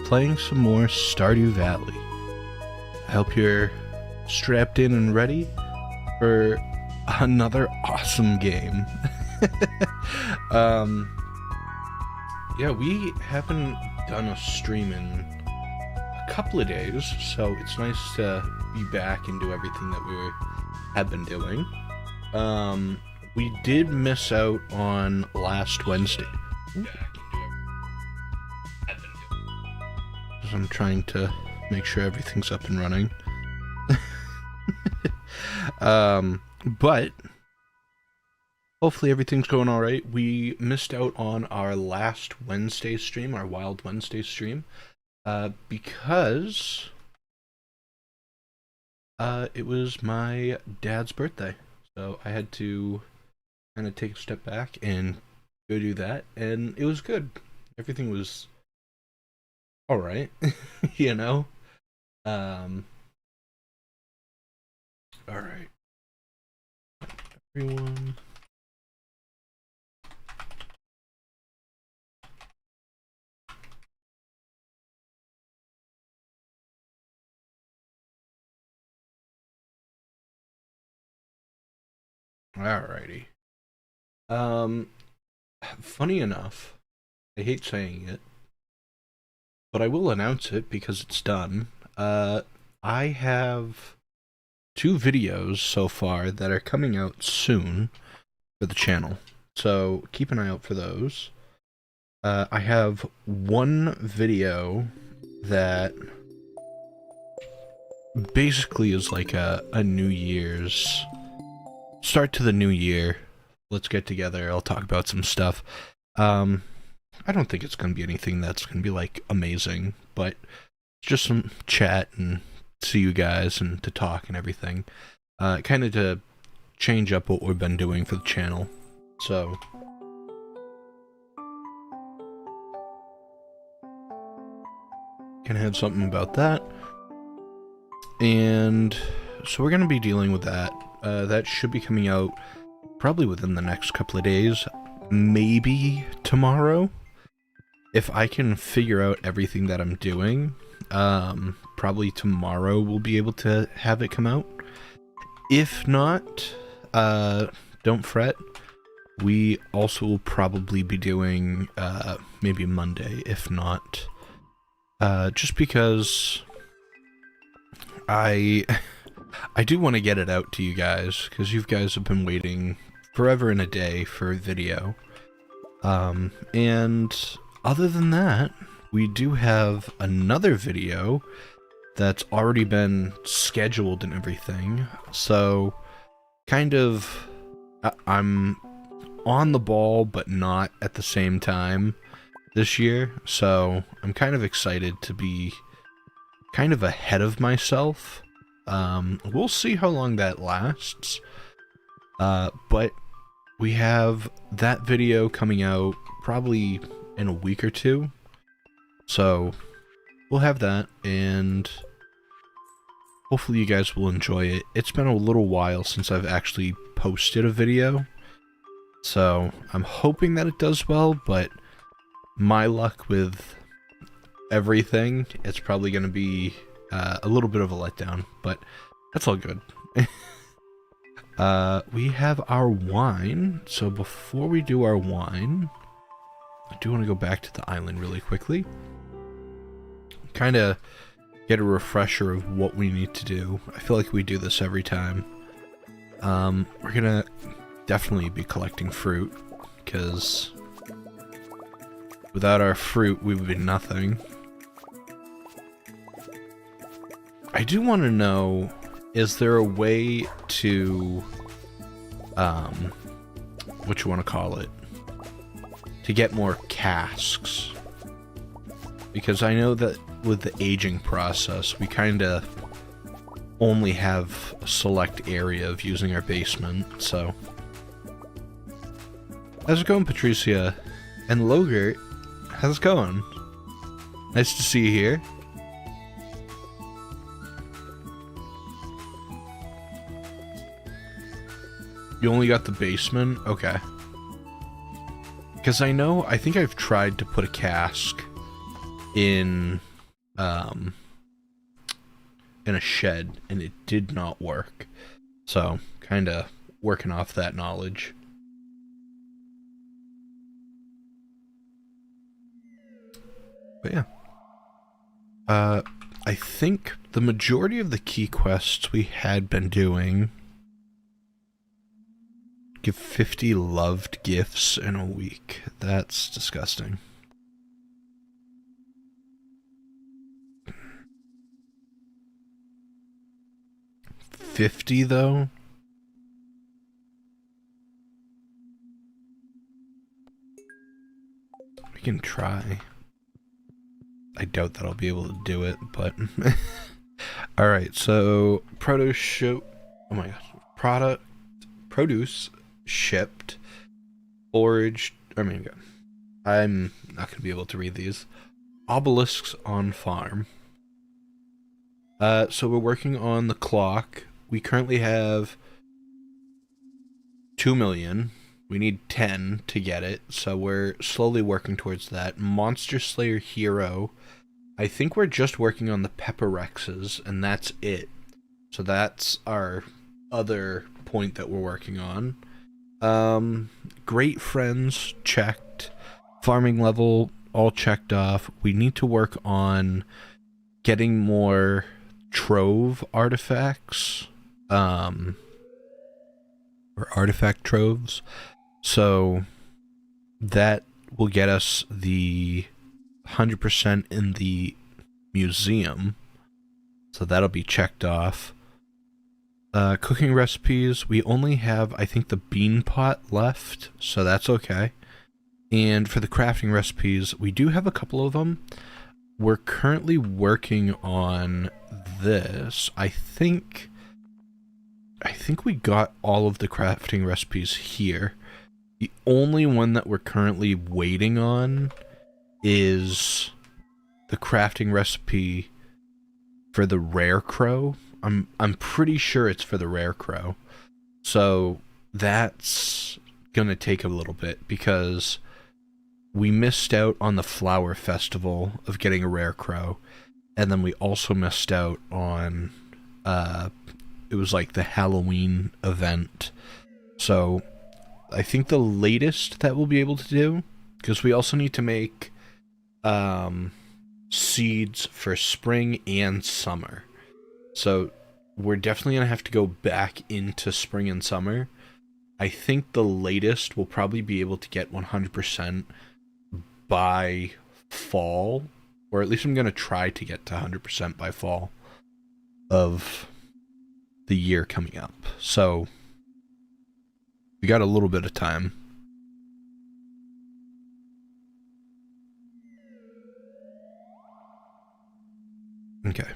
playing some more Stardew Valley. I hope you're strapped in and ready for another awesome game. Yeah, we haven't done a stream in a couple of days, so it's nice to be back and do everything that we have been doing. We did miss out on last Wednesday. I'm trying to make sure everything's up and running. But hopefully everything's going all right. We missed out on our last Wednesday stream, our Wild Wednesday stream, because it was my dad's birthday. So I had to kind of take a step back and go do that, and it was good. Everything was all right, you know. All right, everyone. Alrighty. Funny enough, I hate saying it, but I will announce it because it's done. I have 2 videos so far that are coming out soon for the channel, so keep an eye out for those. I have one video that basically is like a New Year's start to the new year. Let's get together, I'll talk about some stuff. I don't think it's gonna be anything that's gonna be like amazing, but just some chat and see you guys and to talk and everything. Kind of to change up what we've been doing for the channel. So can have something about that. And so we're gonna be dealing with that. That should be coming out probably within the next couple of days, maybe tomorrow. If I can figure out everything that I'm doing, probably tomorrow we'll be able to have it come out. If not, don't fret. We also will probably be doing maybe Monday, if not. Just because I do want to get it out to you guys, because you guys have been waiting forever and a day for a video. And other than that, we do have another video that's already been scheduled and everything. So, kind of, I'm on the ball, but not at the same time this year. So, I'm kind of excited to be kind of ahead of myself. We'll see how long that lasts, but we have that video coming out probably in a week or 2, so we'll have that, and hopefully you guys will enjoy it. It's been a little while since I've actually posted a video, so I'm hoping that it does well, but my luck with everything, it's probably going to be a little bit of a letdown, but that's all good. We have our wine, so before we do our wine, I do want to go back to the island really quickly. Kind of get a refresher of what we need to do. I feel like we do this every time. We're gonna definitely be collecting fruit, because without our fruit, we would be nothing. I do want to know, is there a way to, what you want to call it, to get more casks? Because I know that with the aging process, we kind of only have a select area of using our basement, so. How's it going, Patricia? And Logert, how's it going? Nice to see you here. You only got the basement? Okay. Because I think I've tried to put a cask in in a shed, and it did not work. So, kind of working off that knowledge. But yeah. I think the majority of the key quests we had been doing give 50 loved gifts in a week. That's disgusting. $50 though? We can try. I doubt that I'll be able to do it, but alright, so produce show, oh my god, produce shipped, foraged, I'm not gonna be able to read these. Obelisks on farm. So we're working on the clock. We currently have 2 million. We need 10 to get it, so we're slowly working towards that. Monster Slayer Hero. I think we're just working on the Pepperexes, and that's it. So that's our other point that we're working on. Great Friends, checked. Farming level, all checked off. We need to work on getting more trove artifacts. Or artifact troves. So that will get us the 100% in the museum. So that'll be checked off. Cooking recipes, we only have, I think, the bean pot left, so that's okay. And for the crafting recipes, we do have a couple of them. We're currently working on this. I think we got all of the crafting recipes here. The only one that we're currently waiting on is the crafting recipe for the rare crow. I'm pretty sure it's for the rare crow. So that's gonna take a little bit because we missed out on the flower festival of getting a rare crow, and then we also missed out on it was like the Halloween event. So I think the latest that we'll be able to do, because we also need to make seeds for spring and summer. So we're definitely going to have to go back into spring and summer. I think the latest we'll probably be able to get 100% by fall, or at least I'm going to try to get to 100% by fall of the year coming up. So we got a little bit of time. Okay.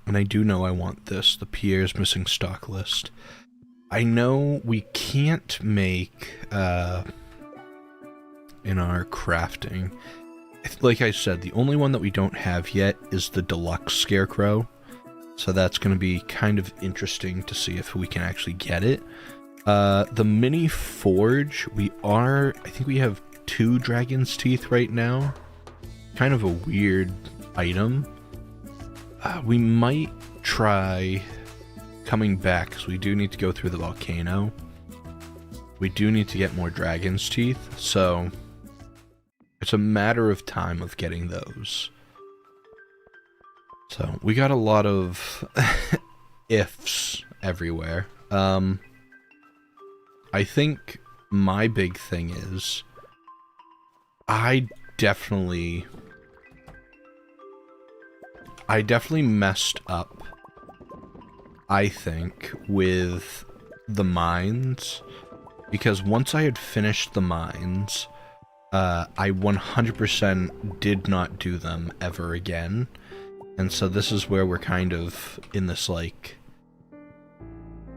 And I do know I want this, the Pierre's missing stock list. I know we can't make, in our crafting, like I said, the only one that we don't have yet is the deluxe scarecrow. So that's going to be kind of interesting to see if we can actually get it. The mini forge, I think we have 2 dragon's teeth right now. Kind of a weird item. We might try coming back, because we do need to go through the volcano. We do need to get more dragon's teeth, so it's a matter of time of getting those. So we got a lot of ifs everywhere. I think my big thing is I definitely messed up, I think, with the mines, because once I had finished the mines, I 100% did not do them ever again. And so this is where we're kind of in this, like,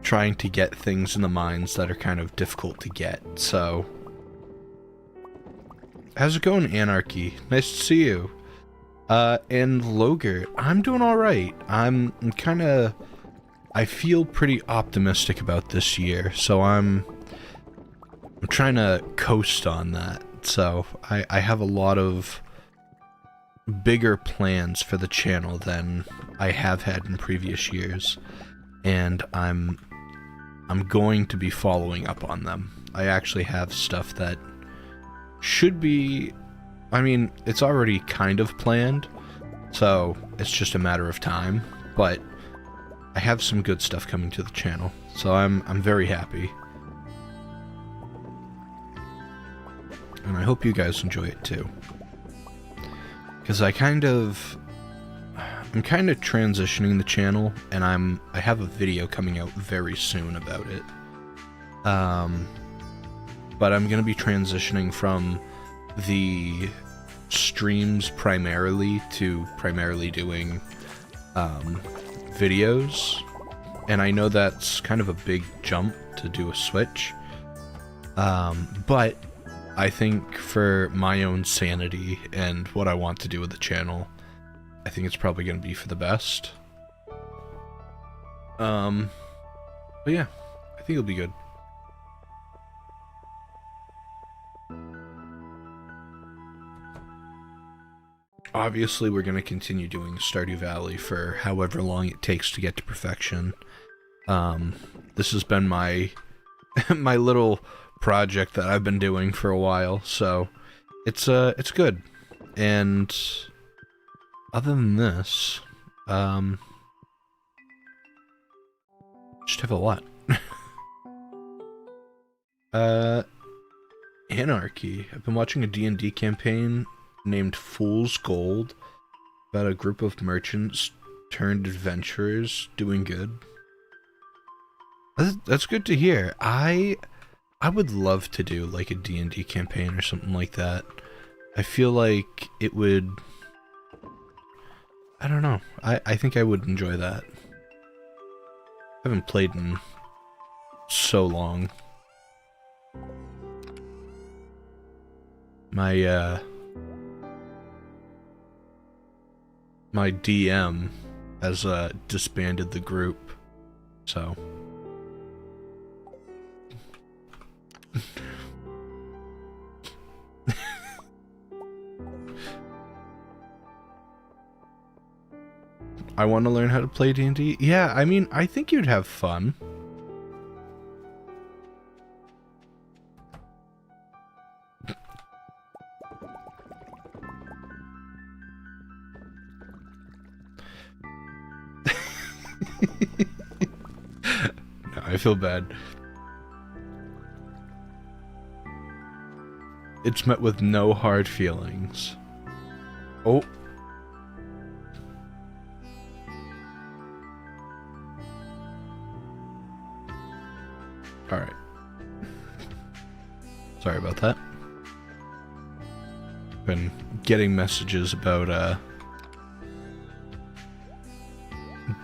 trying to get things in the mines that are kind of difficult to get. So how's it going, Anarchy? Nice to see you. And Loger, I'm doing alright. I'm I feel pretty optimistic about this year, so I'm trying to coast on that. So I have a lot of bigger plans for the channel than I have had in previous years, and I'm going to be following up on them. I actually have stuff that should be, I mean, it's already kind of planned, so it's just a matter of time, but I have some good stuff coming to the channel, so I'm very happy. And I hope you guys enjoy it too. Because I'm kind of transitioning the channel, and I have a video coming out very soon about it. But I'm going to be transitioning from the streams primarily to primarily doing videos. And I know that's kind of a big jump to do a switch. But I think for my own sanity and what I want to do with the channel, I think it's probably going to be for the best. But yeah, I think it'll be good. Obviously, we're going to continue doing Stardew Valley for however long it takes to get to perfection. This has been my my little project that I've been doing for a while, so it's good. And other than this, just have a lot. Anarchy. I've been watching a D&D campaign named Fool's Gold about a group of merchants turned adventurers doing good. That's good to hear. I would love to do like a D&D campaign or something like that. I feel like it would, I don't know. I think I would enjoy that. I haven't played in so long. My my DM has disbanded the group, so I want to learn how to play D&D. Yeah, I mean, I think you'd have fun. No, I feel bad. It's met with no hard feelings. Oh. Alright. Sorry about that. Been getting messages about,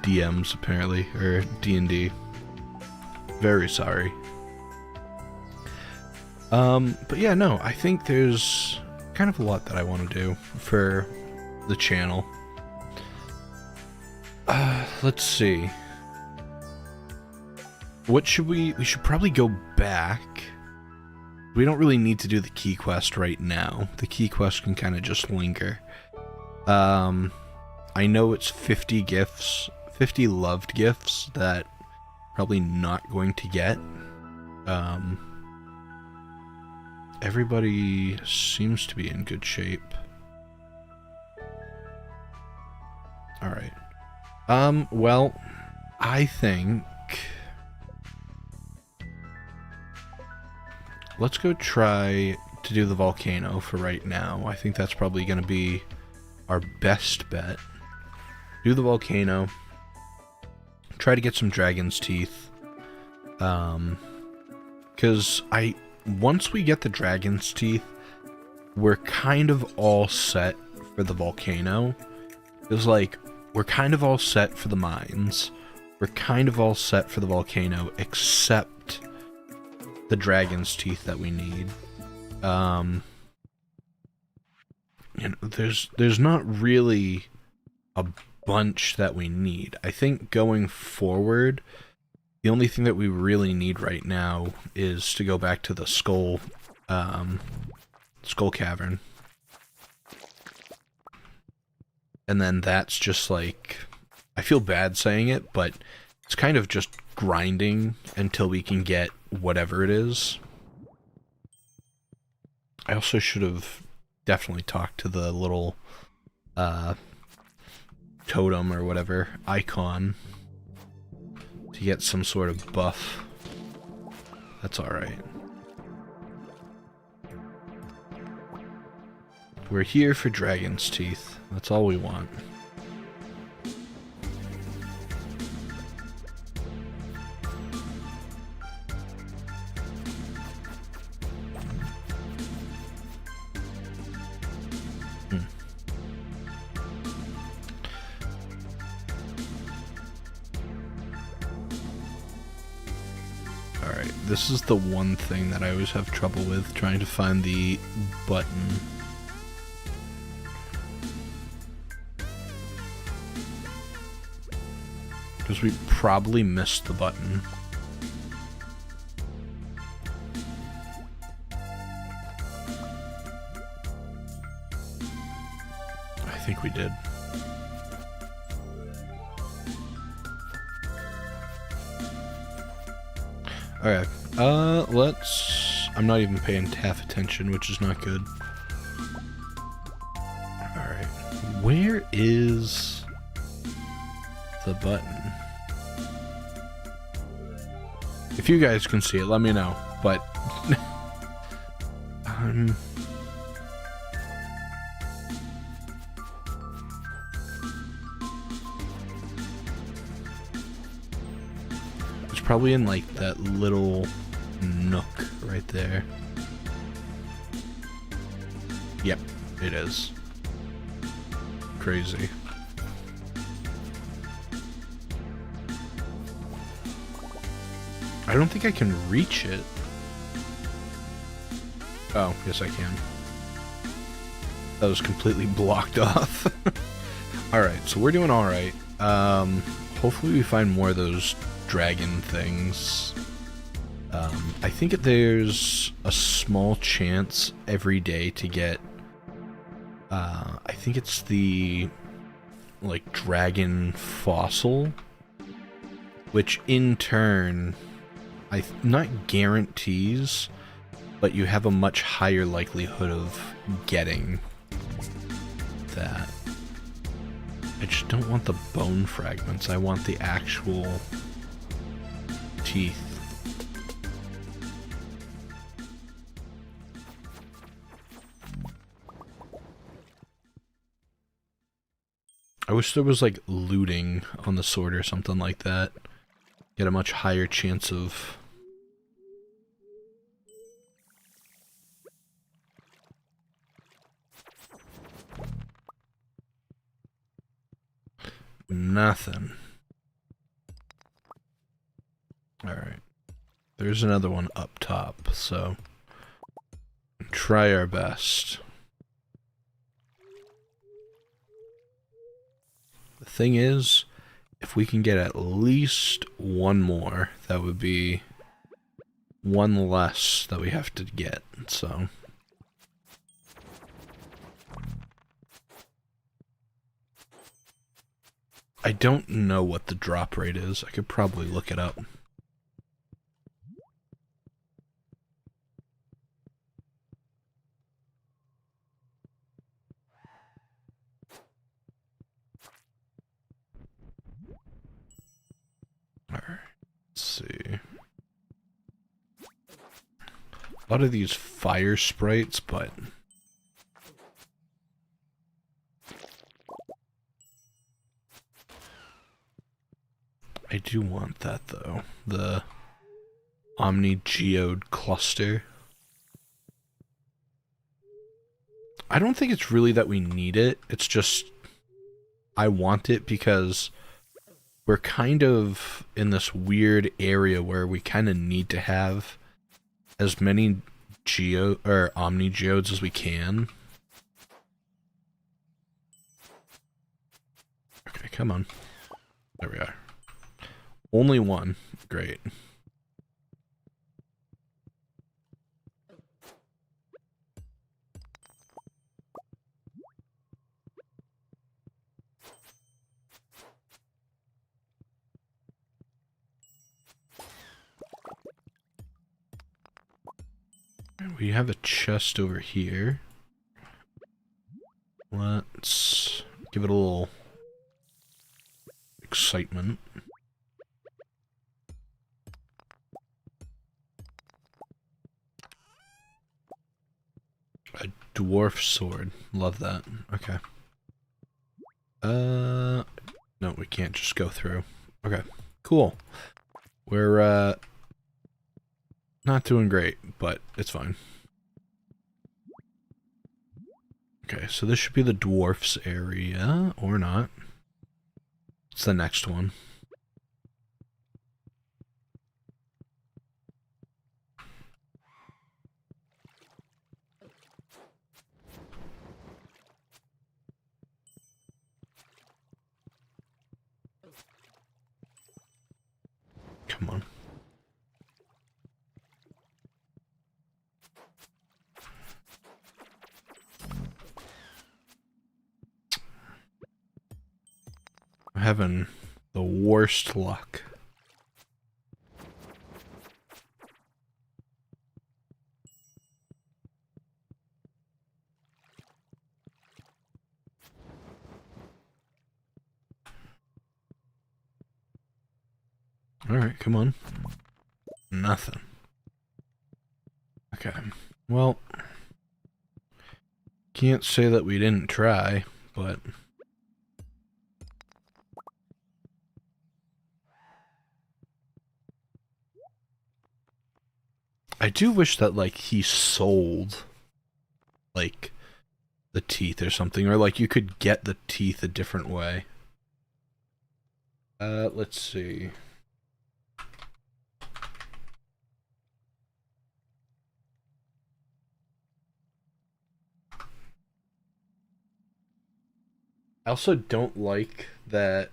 DMs, apparently, or D&D. Very sorry. But yeah, no, I think there's kind of a lot that I want to do for the channel. Let's see. What should we should probably go back. We don't really need to do the key quest right now. The key quest can kind of just linger. I know it's 50 gifts, 50 loved gifts that probably not going to get. Everybody seems to be in good shape. Alright. Well, I think let's go try to do the volcano for right now. I think that's probably going to be our best bet. Do the volcano. Try to get some dragon's teeth. Because once we get the dragon's teeth, we're kind of all set for the volcano. It's like, we're kind of all set for the mines. We're kind of all set for the volcano, except the dragon's teeth that we need. You know, there's not really a bunch that we need. I think going forward, the only thing that we really need right now is to go back to the skull cavern. and then that's just like, I feel bad saying it, but it's kind of just grinding until we can get whatever it is. I also should have definitely talked to the little totem or whatever icon to get some sort of buff. That's alright. We're here for dragon's teeth. That's all we want. Alright, this is the one thing that I always have trouble with, trying to find the button. Because we probably missed the button. I think we did. Alright, let's... I'm not even paying half attention, which is not good. Alright, where is the button? If you guys can see it, let me know, but... It's probably in, like, that little nook right there. Yep, it is. Crazy. I don't think I can reach it. Oh, yes I can. That was completely blocked off. Alright, so we're doing alright. Hopefully we find more of those dragon things. I think there's a small chance every day to get... I think it's the... like, dragon fossil. Which, in turn... not guarantees, but you have a much higher likelihood of getting that. I just don't want the bone fragments, I want the actual teeth. I wish there was like looting on the sword or something like that. Get a much higher chance of... Nothing. Alright. There's another one up top, so... try our best. The thing is, if we can get at least one more, that would be one less that we have to get, so... I don't know what the drop rate is. I could probably look it up. Alright, let's see. A lot of these fire sprites, but... I do want that, though. The Omni-Geode cluster. I don't think it's really that we need it. It's just... I want it because... we're kind of in this weird area where we kind of need to have as many Omni-Geodes as we can. Okay, come on. There we are. Only one. Great. we have a chest over here. Let's give it a little excitement. A dwarf sword. Love that. Okay. No, we can't just go through. Okay, cool. We're, not doing great, but it's fine. Okay, so this should be the dwarfs area, or not. It's the next one. Come on. I'm having the worst luck. Alright, come on. Nothing. Okay. Well, can't say that we didn't try, but... I do wish that, like, he sold, like, the teeth or something, or, like, you could get the teeth a different way. Let's see. I also don't like that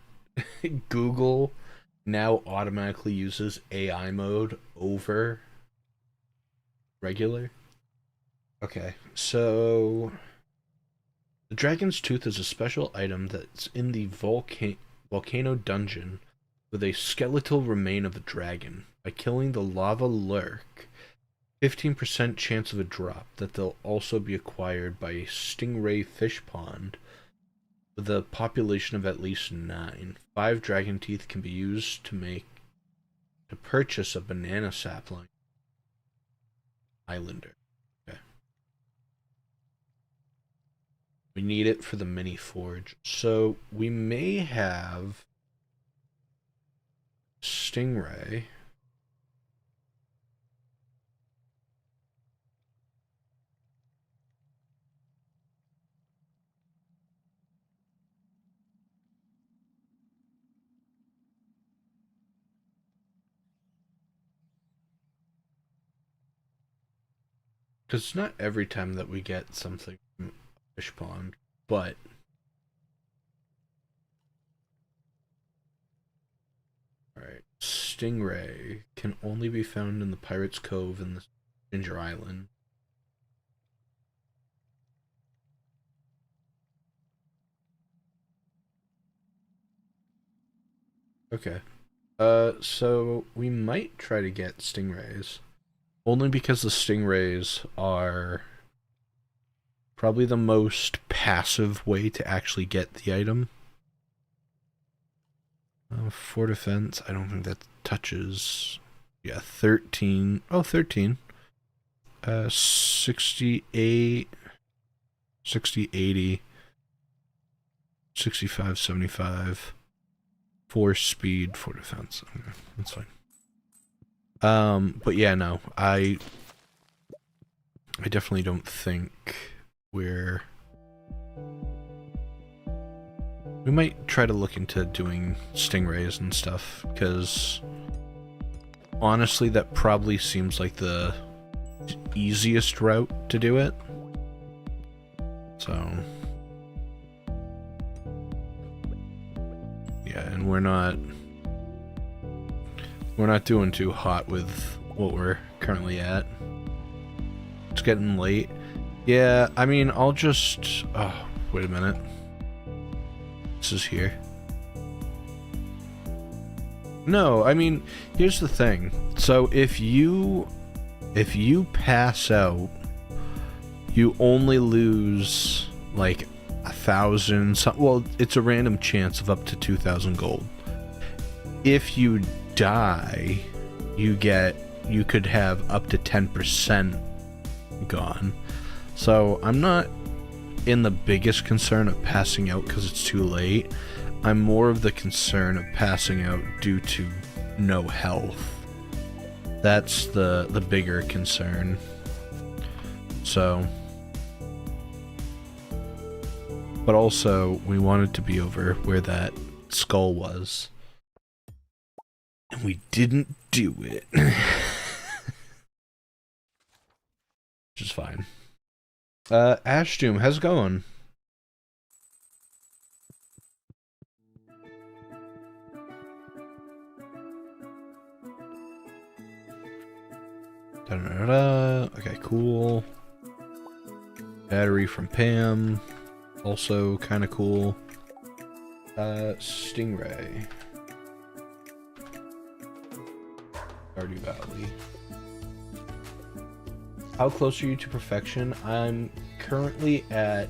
Google now automatically uses AI mode over regular. Okay, so the Dragon's Tooth is a special item that's in the volcano dungeon with a skeletal remain of a dragon. By killing the lava lurk, 15% chance of a drop that they'll also be acquired by a stingray fish pond with a population of at least 9. 5 dragon teeth can be used to purchase a banana sapling. Islander. Okay. We need it for the mini forge. So we may have stingray. Because it's not every time that we get something from a fish pond, but... Alright, stingray can only be found in the Pirate's Cove in the Ginger Island. Okay. So we might try to get stingrays. Only because the stingrays are probably the most passive way to actually get the item. 4 defense, I don't think that touches. Yeah, 13. Oh, 13. 68, 60, 80, 65, 75. 4 speed, 4 defense. Okay, that's fine. But yeah, no, I definitely don't think we might try to look into doing stingrays and stuff, because honestly that probably seems like the easiest route to do it. So yeah, and we're not doing too hot with what we're currently at. It's getting late. Yeah, I mean, I'll just... Oh, wait a minute. This is here. No, I mean, here's the thing. So if you if you pass out, you only lose like 1,000. Well, it's a random chance of up to 2,000 gold. If you die, you could have up to 10% gone. So I'm not in the biggest concern of passing out because it's too late. I'm more of the concern of passing out due to no health. That's the bigger concern. So, but also we wanted to be over where that skull was, and we didn't do it. Which is fine. Ashdoom, how's it going? Okay, cool. Battery from Pam. Also kind of cool. Stingray. Stardew Valley. How close are you to perfection? I'm currently at,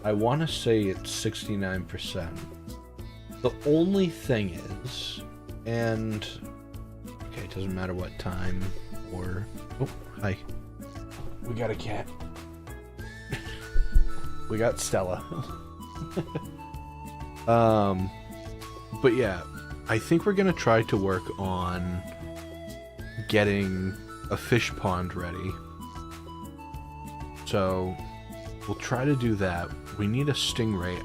I want to say it's 69%. The only thing is, and okay, it doesn't matter what time or, oh, hi. We got a cat. We got Stella. But yeah, I think we're gonna try to work on getting a fish pond ready. So we'll try to do that. We need a stingray.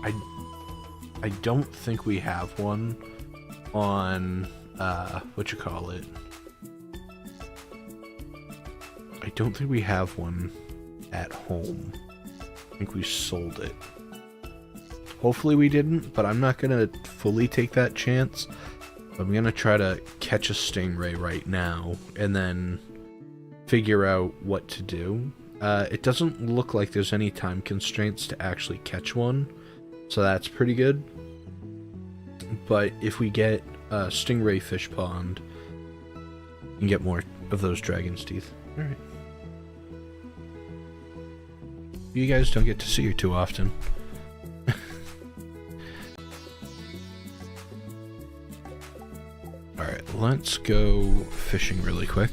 I don't think we have one on what you call it. I don't think we have one at home. I think we sold it. Hopefully we didn't, but I'm not gonna fully take that chance. I'm gonna try to catch a stingray right now and then figure out what to do. It doesn't look like there's any time constraints to actually catch one, so that's pretty good. But if we get a stingray fish pond, you can get more of those dragon's teeth. Alright. You guys don't get to see her too often. Alright, let's go fishing really quick.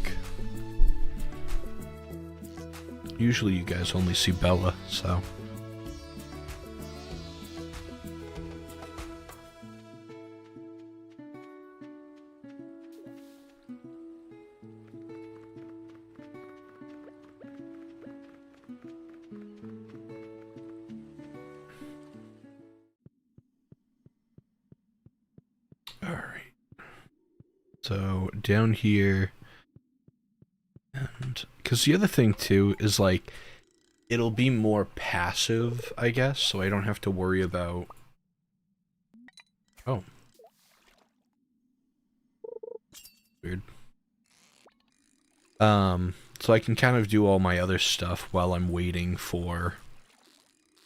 Usually you guys only see Bella, so... Alright. So, down here... And... Because the other thing, too, is, like, it'll be more passive, I guess, so I don't have to worry about... Oh. Weird. So I can kind of do all my other stuff while I'm waiting for,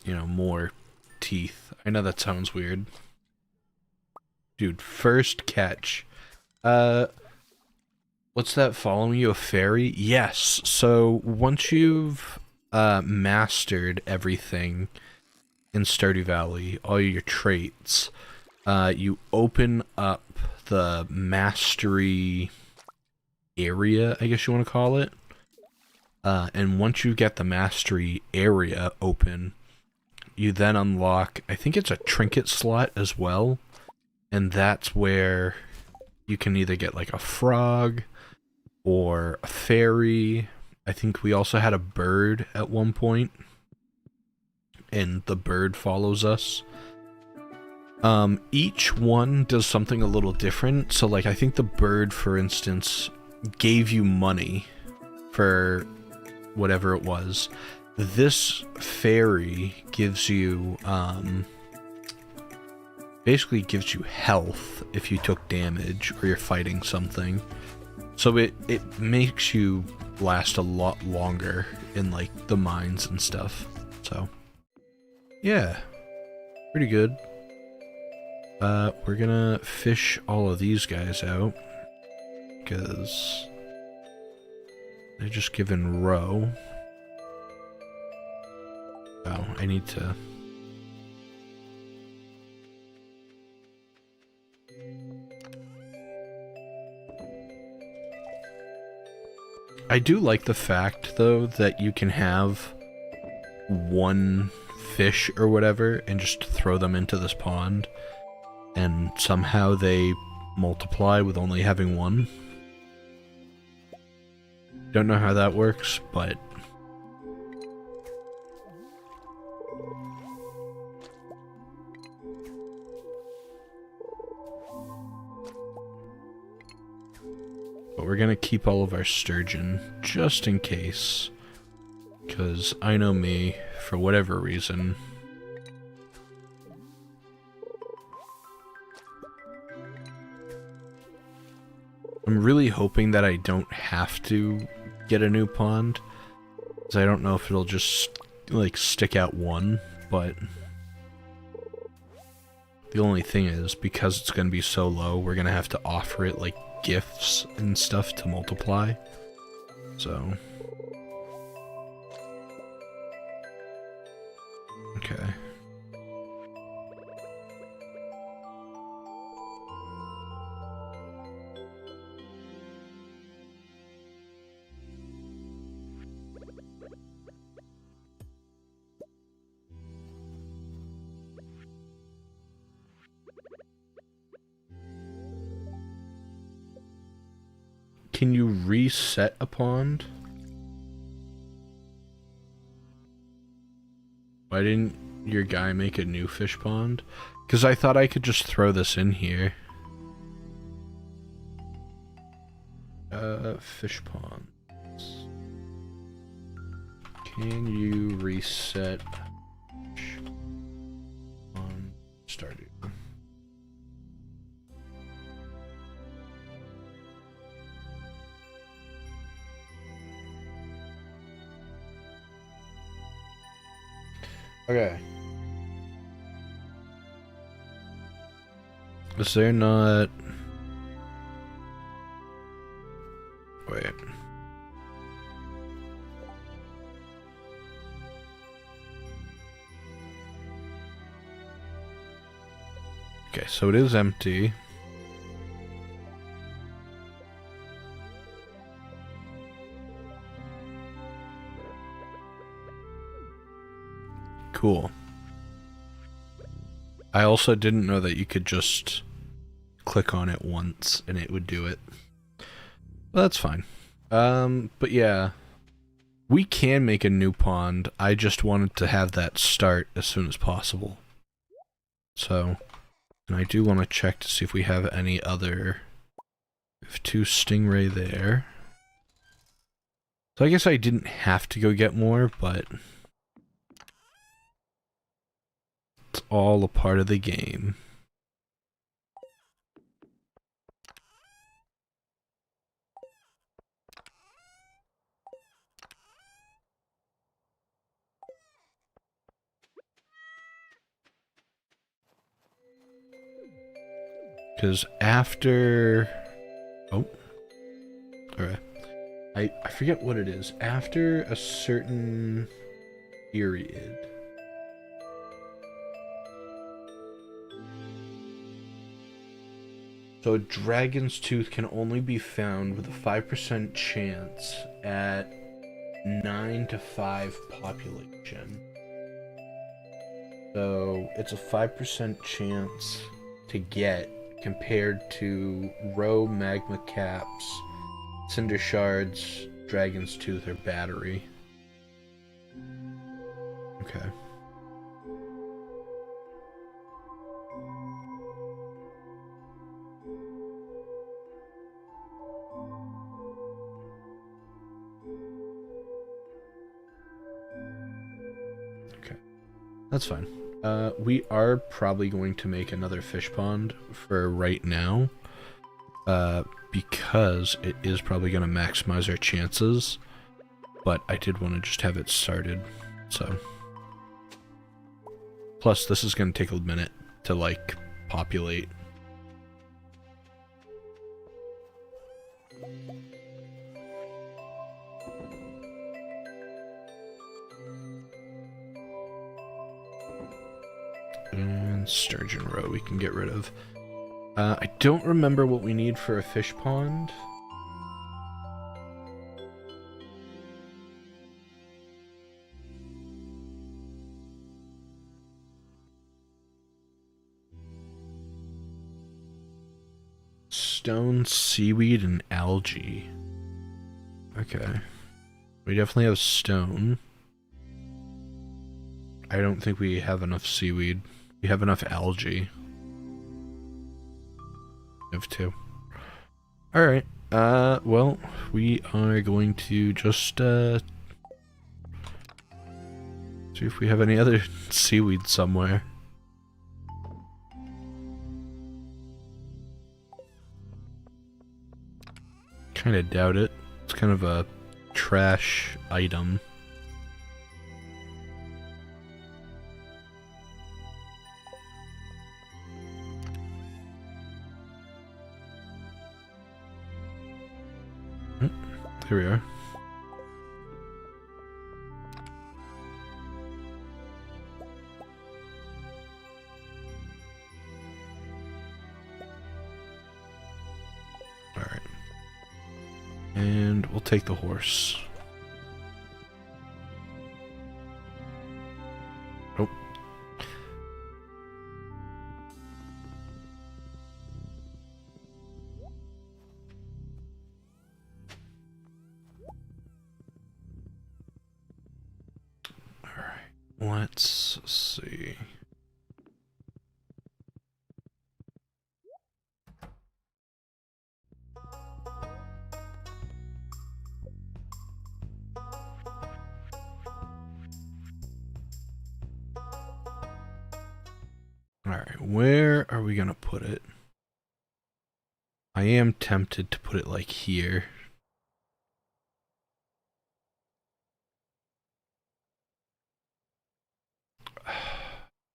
you know, more teeth. I know that sounds weird. Dude, first catch. What's that following you? A fairy? Yes. So once you've mastered everything in Stardew Valley, all your traits, you open up the mastery area, I guess you want to call it. And once you get the mastery area open, you then unlock, I think it's a trinket slot as well. And that's where you can either get like a frog or a fairy. I think we also had a bird at one point, and the bird follows us. Each one does something a little different. So like I think the bird, for instance, gave you money for whatever it was. This fairy gives you basically gives you health if you took damage or you're fighting something. So it makes you last a lot longer in like the mines and stuff. So yeah, pretty good. We're gonna fish all of these guys out because They're just given row. Oh, I need to... I do like the fact, though, that you can have one fish or whatever and just throw them into this pond, and somehow they multiply with only having one. Don't know how that works, but... But we're gonna keep all of our sturgeon, just in case. Because I know me, for whatever reason. I'm really hoping that I don't have to get a new pond. Because I don't know if it'll just, like, stick out one, but... The only thing is, because it's gonna be so low, we're gonna have to offer it, like, gifts and stuff to multiply. So... Okay. Can you reset a pond? Why didn't your guy make a new fish pond? Because I thought I could just throw this in here. Fish ponds. Can you reset on Stardew? Okay. Is there not... Wait. Okay, so it is empty. Cool. I also didn't know that you could just click on it once and it would do it. Well, that's fine. But yeah, we can make a new pond. I just wanted to have that start as soon as possible. So, and I do want to check to see if we have any other... We have 2 stingray there. So I guess I didn't have to go get more, but... It's all a part of the game. Because after... Oh. Alright. I forget what it is. After a certain period... So a dragon's tooth can only be found with a 5% chance at 9 to 5 population. So it's a 5% chance to get compared to roe, magma caps, cinder shards, dragon's tooth, or battery. Okay. That's fine. We are probably going to make another fish pond for right now, because it is probably going to maximize our chances, but I did want to just have it started, so. Plus, this is going to take a minute to, like, populate. And sturgeon roe we can get rid of. I don't remember what we need for a fish pond. Stone, seaweed, and algae. Okay. We definitely have stone. I don't think we have enough seaweed. We have enough algae. We have two. Alright. Well, we are going to just, see if we have any other seaweed somewhere. Kinda doubt it. It's kind of a trash item. Here we are. Alright. And we'll take the horse. Oh. Let's see. Alright, where are we gonna put it? I am tempted to put it like here.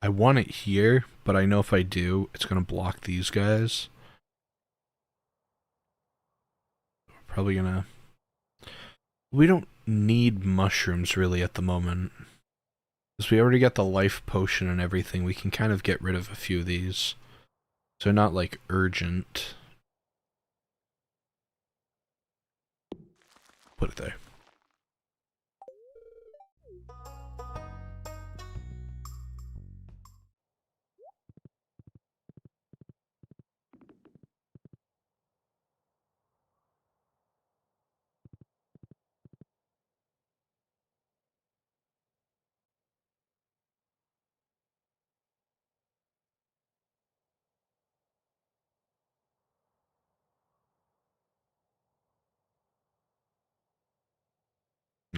I want it here, but I know if I do, it's gonna block these guys. We're probably gonna... We don't need mushrooms really at the moment. Because we already got the life potion and everything, we can kind of get rid of a few of these. So not like urgent. Put it there.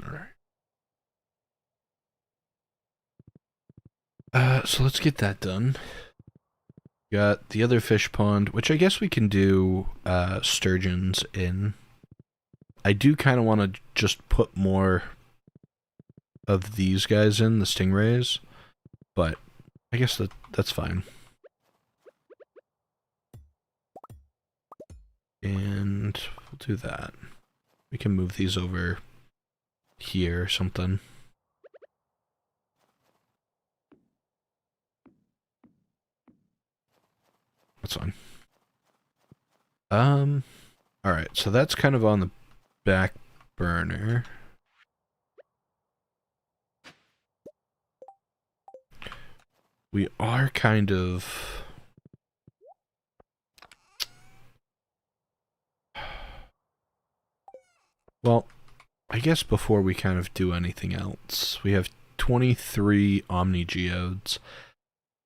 Alright. So let's get that done. Got the other fish pond, which I guess we can do sturgeons in. I do kind of want to just put more of these guys in, the stingrays, but I guess that's fine. And we'll do that. We can move these over here or something. That's fine. Alright, so that's kind of on the back burner. We are kind of... Well, I guess before we kind of do anything else, we have 23 Omni Geodes.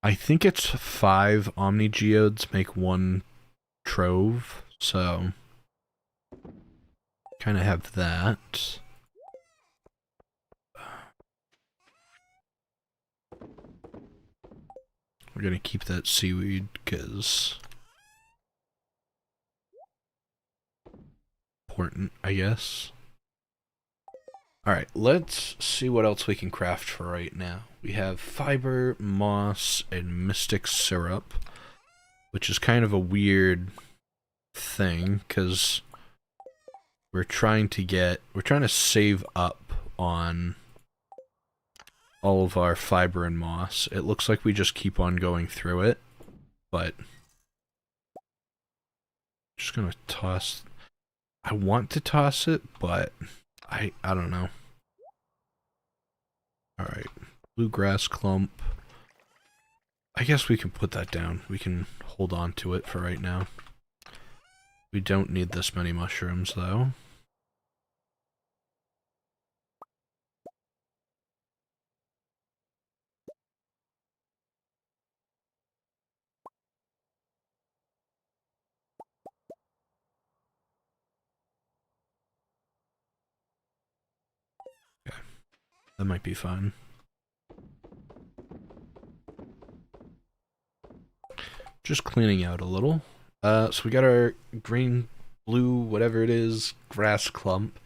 I think it's 5 Omni Geodes make 1 Trove, so kind of have that. We're gonna keep that seaweed because important, I guess. Alright, let's see what else we can craft for right now. We have fiber, moss, and mystic syrup, which is kind of a weird thing, because we're trying to save up on all of our fiber and moss. It looks like we just keep on going through it, but just gonna toss. I want to toss it, but I don't know. All right, bluegrass clump. I guess we can put that down. We can hold on to it for right now. We don't need this many mushrooms, though. Okay, that might be fine. Just cleaning out a little. So we got our green, blue, whatever it is, grass clump.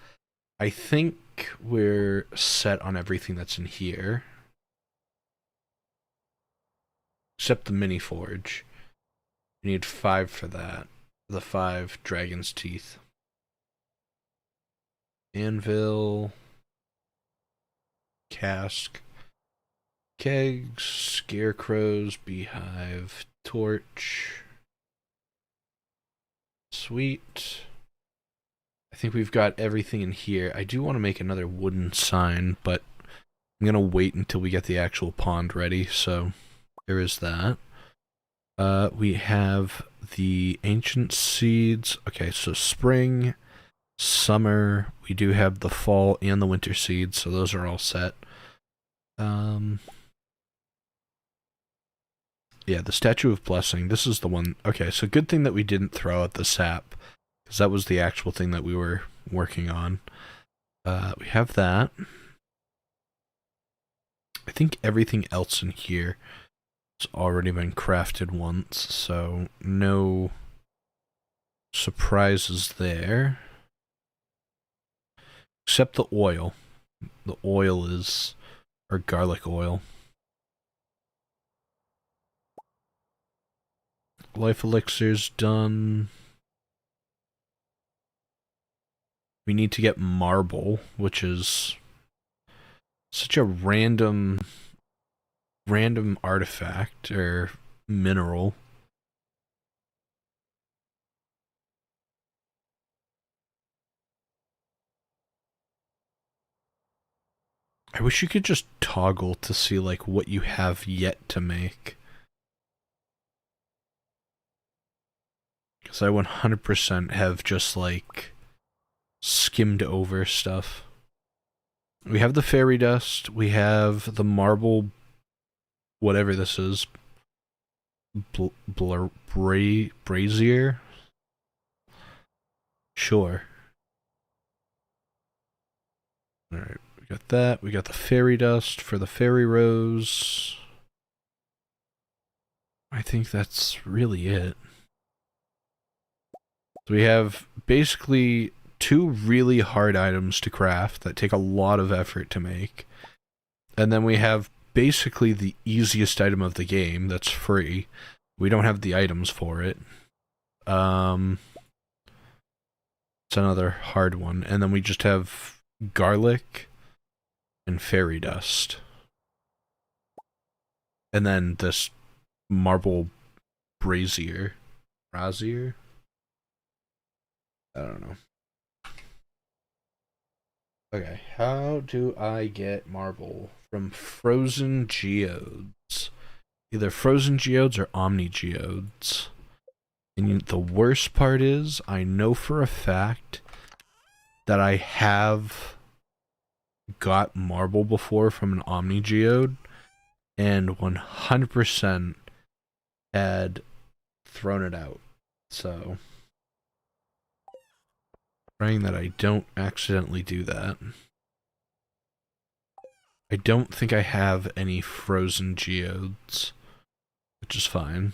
I think we're set on everything that's in here. Except the mini forge. We need 5 for that. The 5 dragon's teeth. Anvil. Cask. Kegs. Scarecrows. Beehive. Torch. Sweet. I think we've got everything in here. I do want to make another wooden sign, but I'm going to wait until we get the actual pond ready, so there is that. We have the ancient seeds. Okay, so spring, summer. We do have the fall and the winter seeds, so those are all set. Yeah, the Statue of Blessing. This is the one. Okay, so good thing that we didn't throw out the sap, because that was the actual thing that we were working on. We have that. I think everything else in here has already been crafted once, so no surprises there. Except the oil. The oil is, or garlic oil. Life elixir's done. We need to get marble, which is such a random artifact or mineral. I wish you could just toggle to see like what you have yet to make. Because I 100% have just like skimmed over stuff. We have the fairy dust. We have the marble, whatever this is, brazier. Sure. All right, we got that. We got the fairy dust for the fairy rose. I think that's really it. So we have basically 2 really hard items to craft that take a lot of effort to make. And then we have basically the easiest item of the game that's free. We don't have the items for it. It's another hard one. And then we just have garlic and fairy dust. And then this marble brazier. Brazier? I don't know. Okay, how do I get marble? From frozen geodes. Either frozen geodes or omni geodes. And the worst part is, I know for a fact that I have got marble before from an omni geode, and 100% had thrown it out. So, praying that I don't accidentally do that. I don't think I have any frozen geodes, which is fine.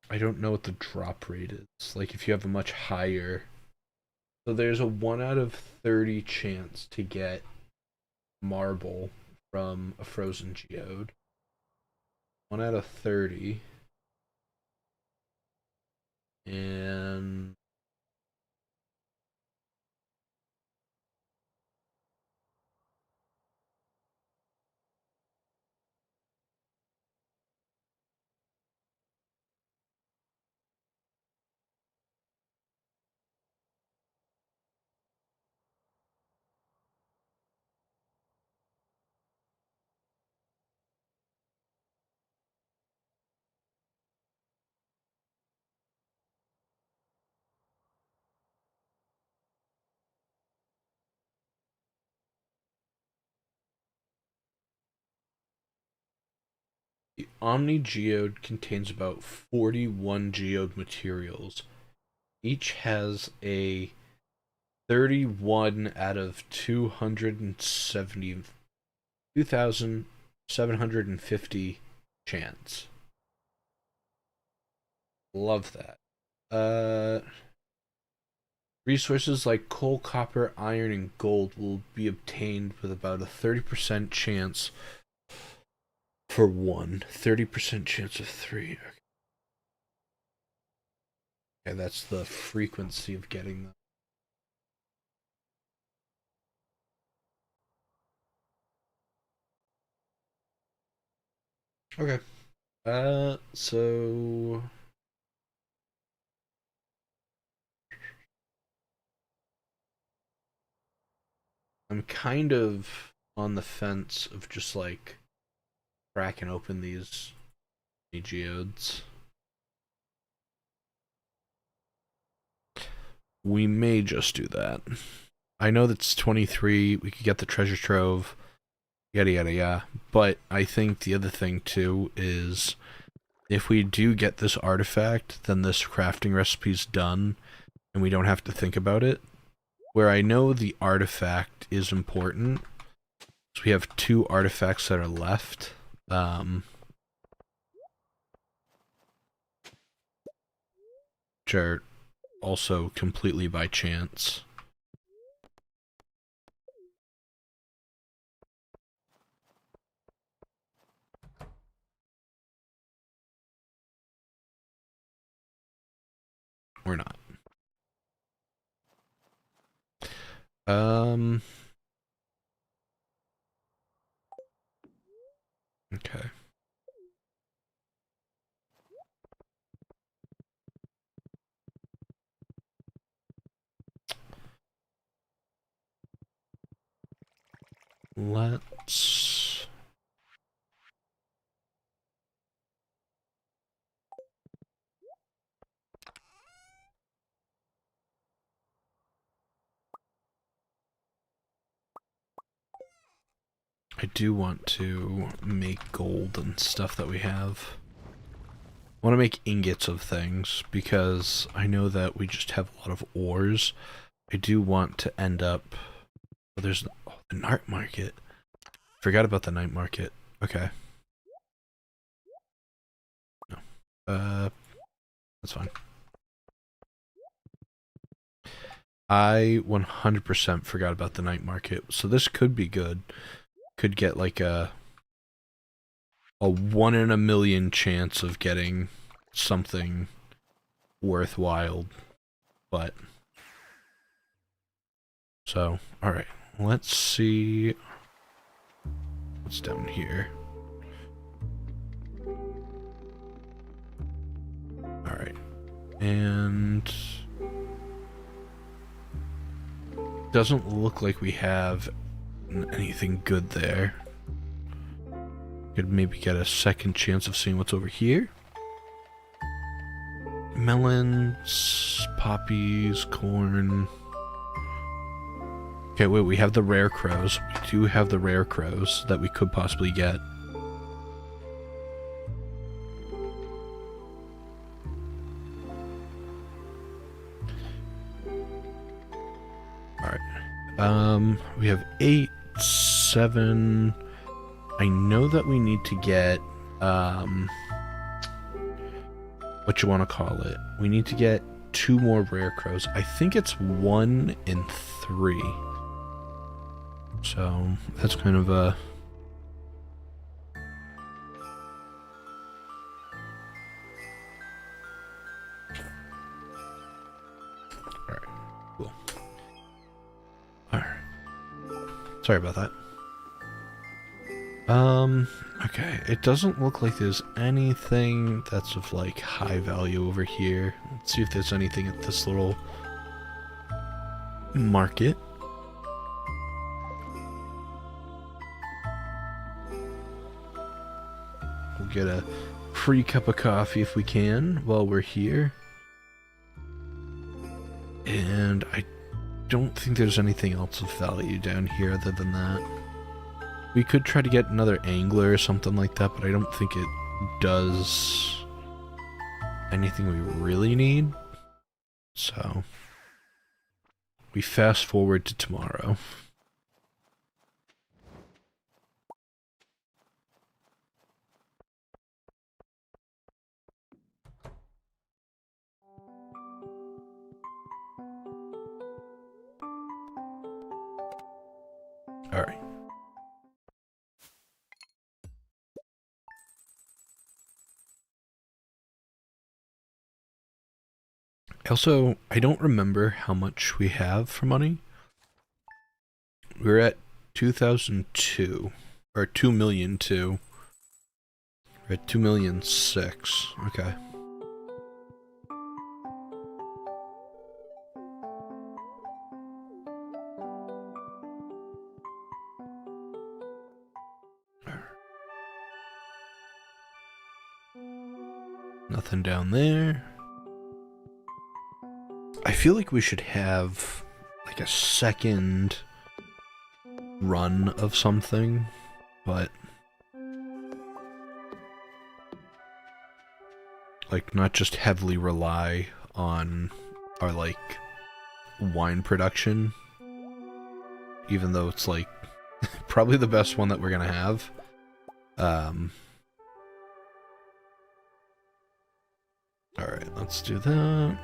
I don't know what the drop rate is. Like, if you have a much higher... So there's a 1 out of 30 chance to get marble from a frozen geode. 1 out of 30. And The Omni Geode contains about 41 geode materials. Each has a 31 out of 2,750 chance. Love that. Resources like coal, copper, iron, and gold will be obtained with about a 30% chance for one, 30% chance of three. Okay, that's the frequency of getting them. Okay. So I'm kind of on the fence of just like cracking open these geodes. We may just do that. I know that's 23, we could get the treasure trove, yada yada yada, but I think the other thing too is if we do get this artifact, then this crafting recipe's done and we don't have to think about it. Where I know the artifact is important, so we have 2 artifacts that are left. Which are also completely by chance. Or not. Okay. Let's... I do want to make gold and stuff that we have. I want to make ingots of things because I know that we just have a lot of ores. I do want to end up... Oh, there's the night market. Forgot about the night market. Okay. No. That's fine. I 100% forgot about the night market, so this could be good. Could get like a 1 in a million chance of getting something worthwhile, but... So, alright, let's see what's down here. Alright, and... doesn't look like we have anything good there. Could maybe get a second chance of seeing what's over here. Melons, poppies, corn. Okay, wait, we have the rare crows. We do have the rare crows that we could possibly get. Alright. We have 8, 7... I know that we need to get, what you want to call it. We need to get 2 more rare crows. I think it's 1 in 3. So, that's kind of a... Alright, cool. Alright. Sorry about that. Okay, it doesn't look like there's anything that's of, like, high value over here. Let's see if there's anything at this little market. We'll get a free cup of coffee if we can while we're here. And I don't think there's anything else of value down here other than that. We could try to get another angler or something like that, but I don't think it does anything we really need. So we fast forward to tomorrow. All right. Also, I don't remember how much we have for money. We're at 2002 or 2,000,002. We're at 2,000,006. Okay. Nothing down there. I feel like we should have like a second run of something, but like not just heavily rely on our like wine production, even though it's like probably the best one that we're gonna have. Alright, let's do that.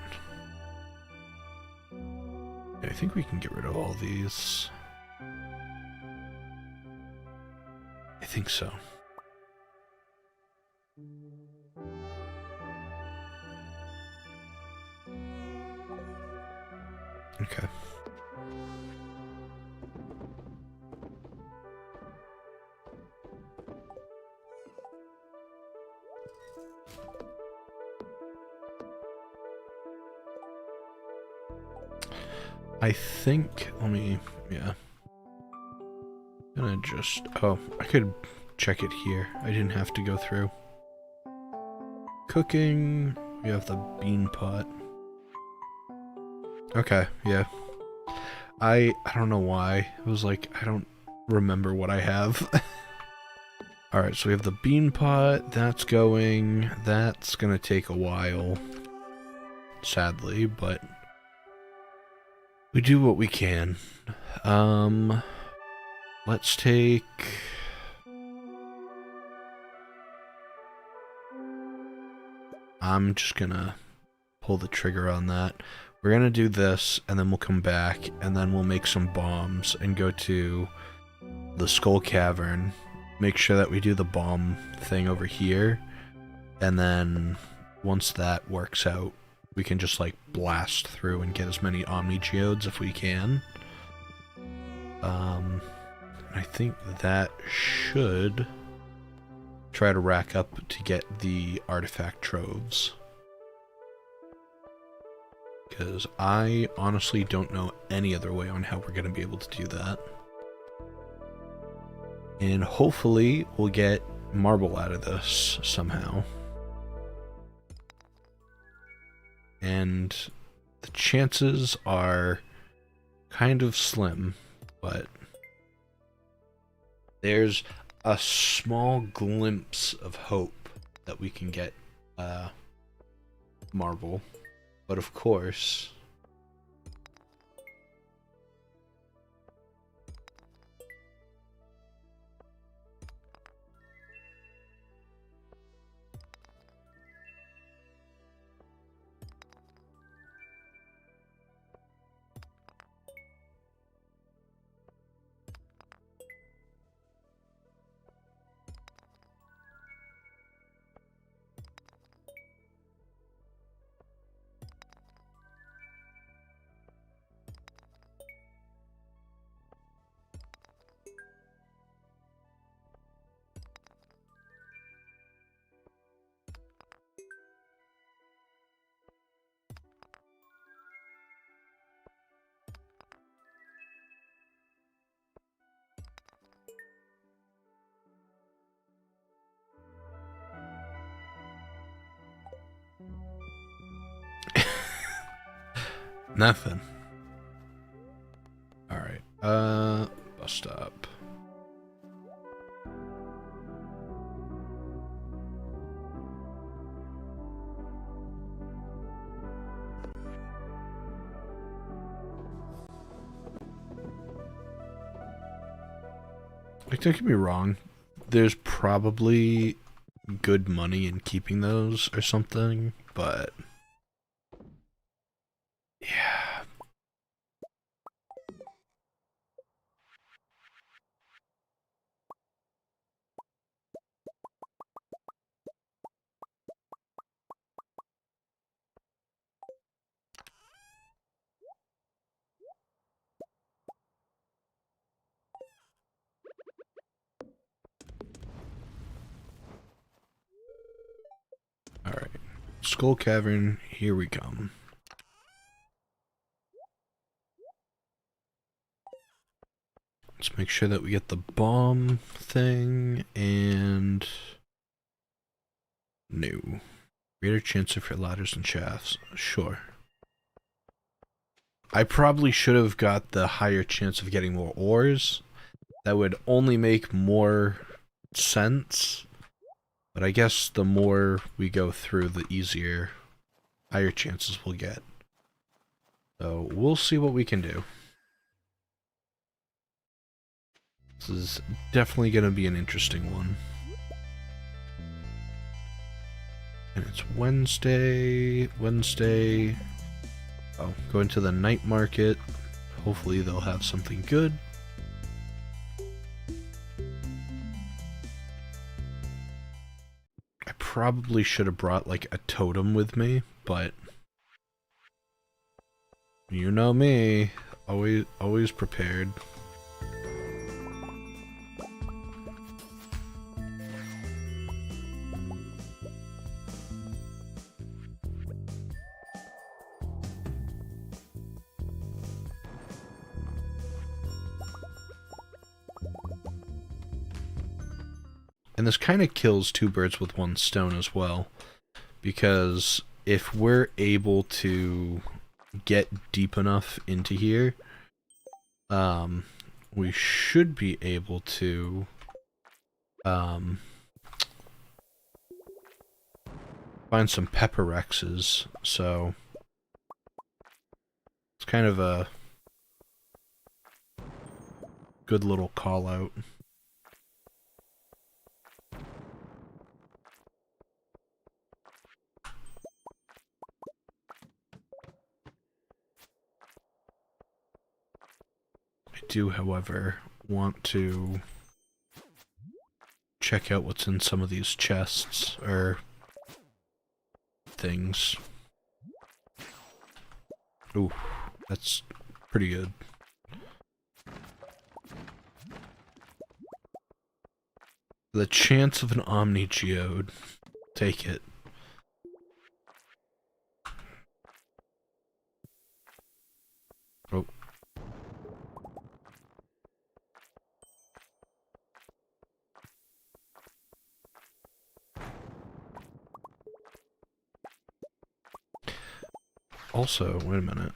I think we can get rid of all these. I think so. Okay. I think, yeah. I'm gonna just, oh, I could check it here. I didn't have to go through. Cooking, we have the bean pot. Okay, yeah. I don't know why. It was like, I don't remember what I have. Alright, so we have the bean pot, that's going. That's gonna take a while. Sadly, but we do what we can. Let's take... I'm just gonna pull the trigger on that. We're gonna do this, and then we'll come back, and then we'll make some bombs, and go to the Skull Cavern, make sure that we do the bomb thing over here, and then once that works out, we can just like blast through and get as many Omni Geodes if we can. I think that should try to rack up to get the artifact troves. Because I honestly don't know any other way on how we're going to be able to do that. And hopefully we'll get marble out of this somehow. And the chances are kind of slim, but there's a small glimpse of hope that we can get marble. But of course, nothing. Alright, bus stop. Like, don't get me wrong, there's probably good money in keeping those or something, but yeah. Alright. Skull Cavern, here we come. Let's make sure that we get the bomb thing and no. Greater chance of your ladders and shafts. Sure. I probably should have got the higher chance of getting more ores. That would only make more sense. But I guess the more we go through, the easier, higher chances we'll get. So we'll see what we can do. This is definitely going to be an interesting one. And it's Wednesday. Oh, going to the night market. Hopefully they'll have something good. I probably should have brought like a totem with me, but you know me, always prepared. And this kind of kills two birds with one stone as well, because if we're able to get deep enough into here, we should be able to find some pepperexes, so it's kind of a good little call out. I do, however, want to check out what's in some of these chests, or things. Ooh, that's pretty good. The chance of an Omni Geode. Take it. Oh. Also, wait a minute.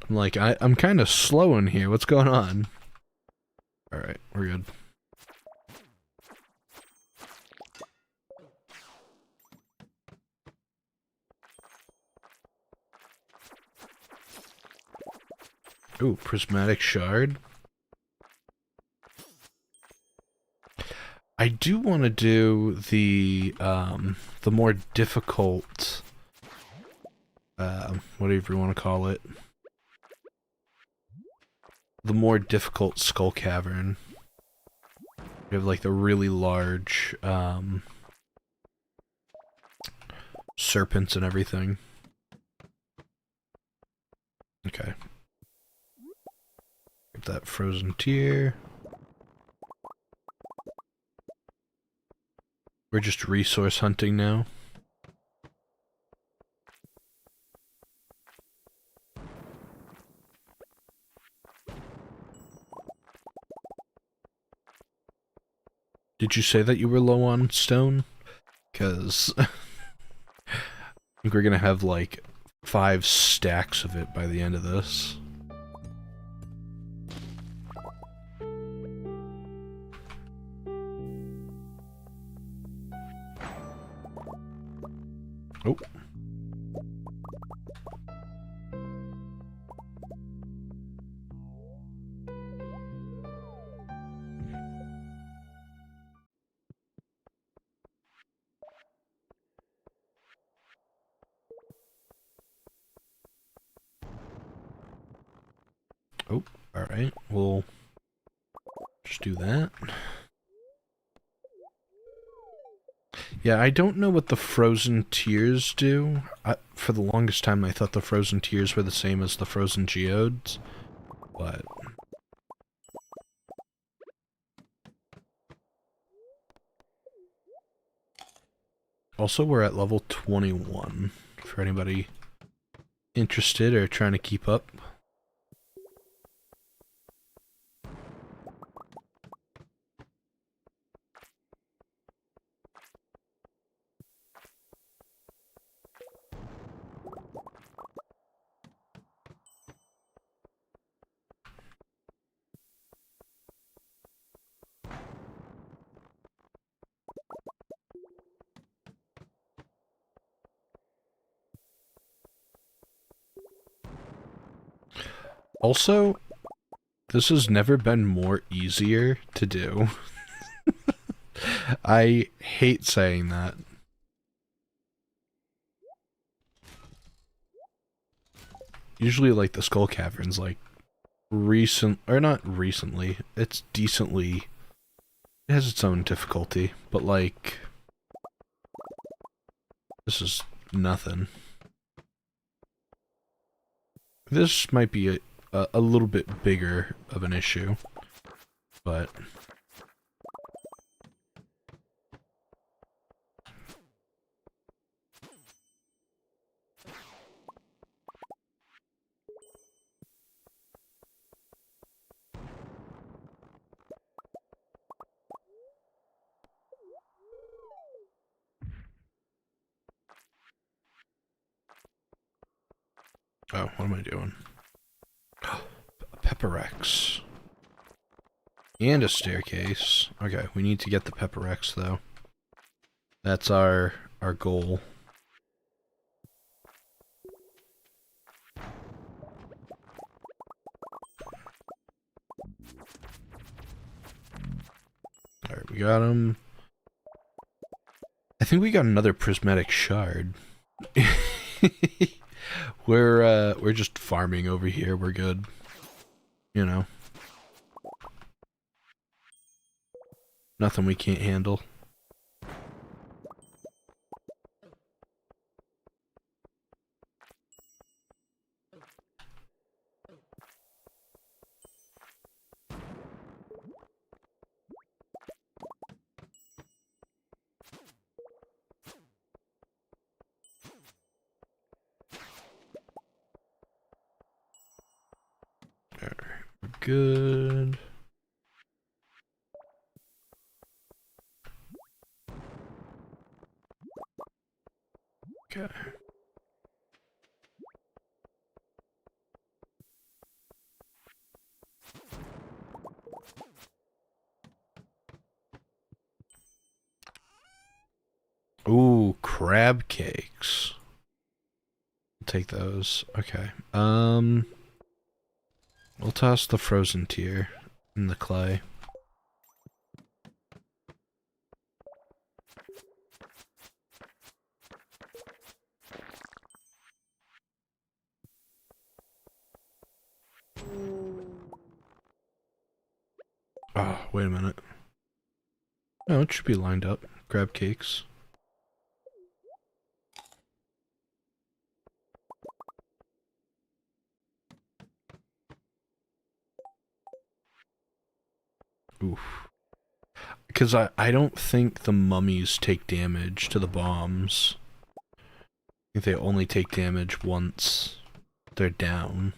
I'm like, I'm kind of slow in here. What's going on? Alright, we're good. Ooh, prismatic shard. I do want to do the more difficult, whatever you want to call it. The more difficult Skull Cavern. We have like the really large, serpents and everything. Okay. Get that frozen tear. We're just resource hunting now. Did you say that you were low on stone? Because I think we're gonna have like 5 stacks of it by the end of this. Oh. Oh, alright. We'll just do that. Yeah, I don't know what the frozen tears do. For the longest time, I thought the frozen tears were the same as the frozen geodes, but... Also, we're at level 21, for anybody interested or trying to keep up. Also, this has never been more easier to do. I hate saying that. Usually, like, the Skull Cavern's, like, not recently, it's decently... It has its own difficulty, but, like... This is nothing. This might be a little bit bigger of an issue, but... Oh, what am I doing? A Pepperex. And a staircase. Okay, we need to get the Pepperex, though. That's our goal. Alright, we got him. I think we got another prismatic shard. We're just farming over here, we're good. You know. Nothing we can't handle. Alright, we're good. Okay. Ooh, crab cakes. I'll take those. Okay. We'll toss the frozen tier in the clay. Oh, wait a minute. No, it should be lined up. Crab cakes. Oof. Because I don't think the mummies take damage to the bombs. I think they only take damage once they're down.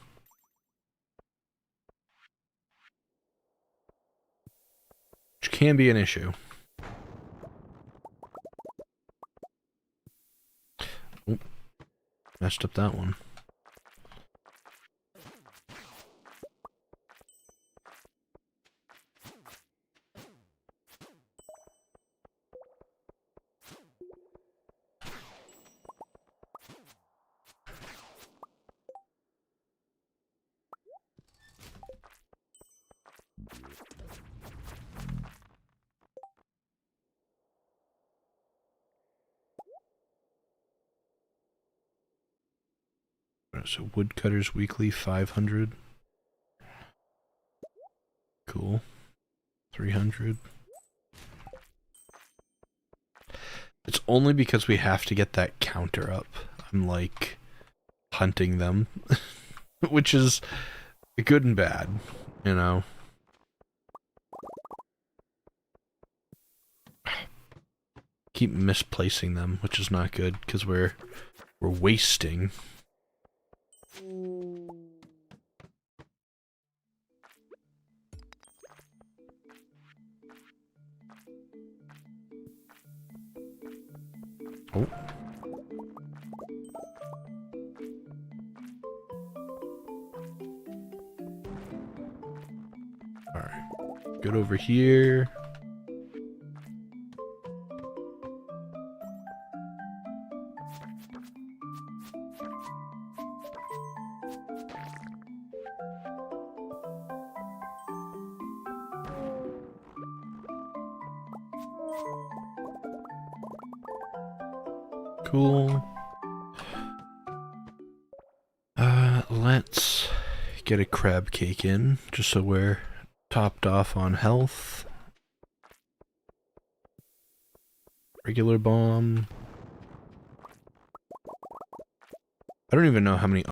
Which can be an issue. Oop. Messed up that one. So woodcutters weekly 500. cool. 300. It's only because we have to get that counter up. I'm like hunting them, which is good and bad, you know. Keep misplacing them, which is not good because we're wasting. Oh. Alright. Good over here. Cool. Let's get a crab cake in, just so we're topped off on health. Regular bomb. I don't even know how many